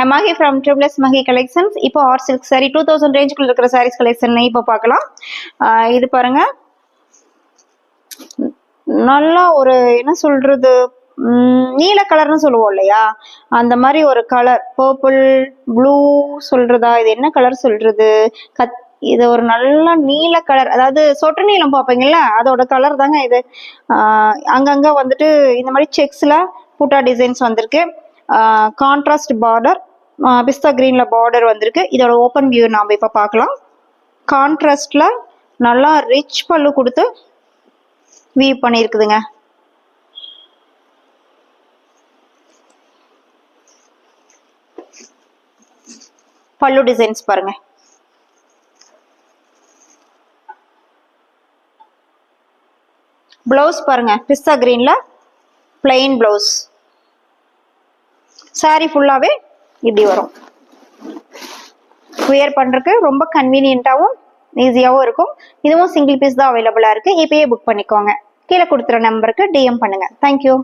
Mahi from Triplets Mahi Collections. இப்போ R silk sorry 2000 ரேஞ்சுக்குள்ள இருக்கிற saris collection இப்போ பார்க்கலாம். இது பாருங்க, நல்லா ஒரு என்ன சொல்றது, நீல கலர்னு சொல்லுவோம் இல்லையா, அந்த மாதிரி ஒரு கலர், பர்பிள் ப்ளூ சொல்றதா, இது என்ன கலர் சொல்றது, இது ஒரு நல்ல நீல கலர், அதாவது சொட்டு நீளம் பார்ப்பீங்கல்ல அதோட கலர் தாங்க இது. அங்கங்க வந்துட்டு இந்த மாதிரி செக்ஸ்ல புட்டா டிசைன்ஸ் வந்திருக்கு. கான்ட்ராஸ்ட் பார்டர், பிஸ்தா கிரீன்ல பார்டர் வந்திருக்கு. இதோட ஓப்பன் வியூ நாம இப்ப பார்க்கலாம். கான்ட்ராஸ்ட்ல நல்லா ரிச் பல்லு கொடுத்து வீவ் பண்ணியிருக்குதுங்க. பல்லு டிசைன்ஸ் பாருங்க. பிளவுஸ் பாருங்க, பிஸ்தா கிரீன்ல பிளெயின் பிளவுஸ். சாரி ஃபுல்லாவே இப்படி வரும். வியர் பண்றதுக்கு ரொம்ப கன்வீனியன்ட்டாகவும் ஈஸியாகவும் இருக்கும். இதுவும் சிங்கிள் பீஸ் தான் அவைலபிளா இருக்கு. இப்பயே புக் பண்ணிக்கோங்க. கீழே கொடுத்துற நம்பருக்கு டிஎம் பண்ணுங்க. தேங்க்யூ.